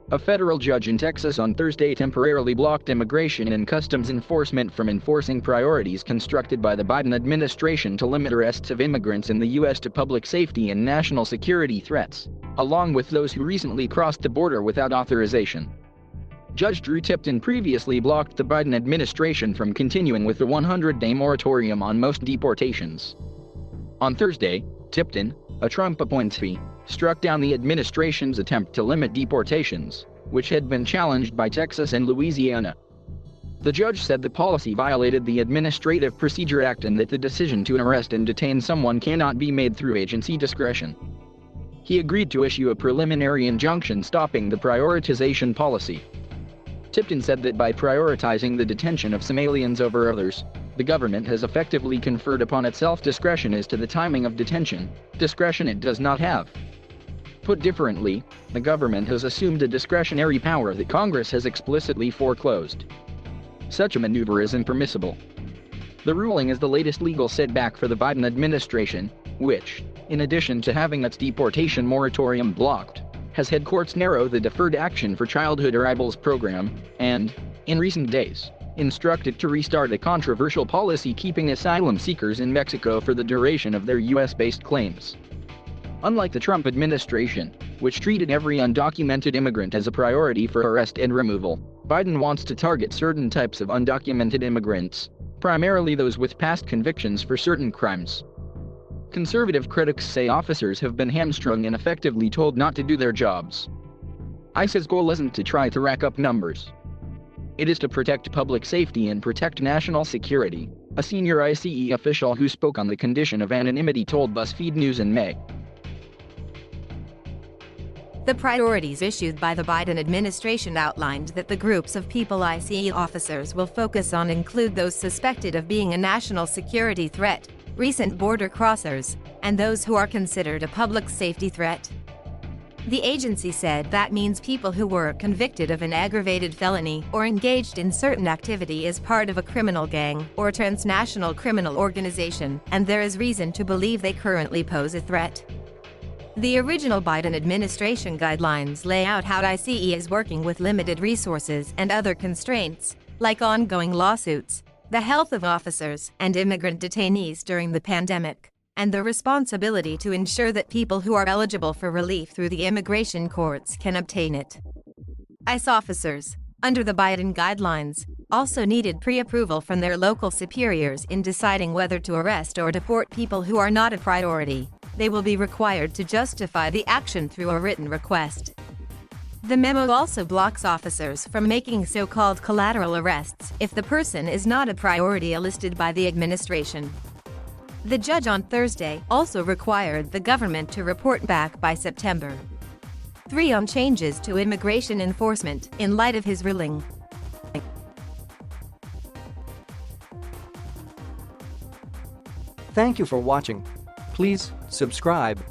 A federal judge in Texas on Thursday temporarily blocked Immigration and Customs Enforcement from enforcing priorities constructed by the Biden administration to limit arrests of immigrants in the U.S. to public safety and national security threats, along with those who recently crossed the border without authorization. Judge Drew Tipton previously blocked the Biden administration from continuing with the 100-day moratorium on most deportations. On Thursday, Tipton, a Trump appointee, struck down the administration's attempt to limit deportations, which had been challenged by Texas and Louisiana. The judge said the policy violated the Administrative Procedure Act and that the decision to arrest and detain someone cannot be made through agency discretion. He agreed to issue a preliminary injunction stopping the prioritization policy. Tipton said that by prioritizing the detention of some aliens over others, the government has effectively conferred upon itself discretion as to the timing of detention, discretion it does not have. Put differently, the government has assumed a discretionary power that Congress has explicitly foreclosed. Such a maneuver is impermissible. The ruling is the latest legal setback for the Biden administration, which, in addition to having its deportation moratorium blocked, has had courts narrow the Deferred Action for Childhood Arrivals program, and, in recent days, instructed to restart a controversial policy keeping asylum seekers in Mexico for the duration of their U.S.-based claims. Unlike the Trump administration, which treated every undocumented immigrant as a priority for arrest and removal, Biden wants to target certain types of undocumented immigrants, primarily those with past convictions for certain crimes. Conservative critics say officers have been hamstrung and effectively told not to do their jobs. ICE's goal isn't to try to rack up numbers. It is to protect public safety and protect national security, a senior ICE official who spoke on the condition of anonymity told BuzzFeed News in May. The priorities issued by the Biden administration outlined that the groups of people ICE officers will focus on include those suspected of being a national security threat, recent border crossers, and those who are considered a public safety threat. The agency said that means people who were convicted of an aggravated felony or engaged in certain activity as part of a criminal gang or transnational criminal organization, and there is reason to believe they currently pose a threat. The original Biden administration guidelines lay out how ICE is working with limited resources and other constraints, like ongoing lawsuits, the health of officers and immigrant detainees during the pandemic, and the responsibility to ensure that people who are eligible for relief through the immigration courts can obtain it. ICE officers, under the Biden guidelines, also needed pre-approval from their local superiors in deciding whether to arrest or deport people who are not a priority. They will be required to justify the action through a written request. The memo also blocks officers from making so-called collateral arrests if the person is not a priority listed by the administration. The judge on Thursday also required the government to report back by September 3 on changes to immigration enforcement in light of his ruling. Thank you for watching. Please subscribe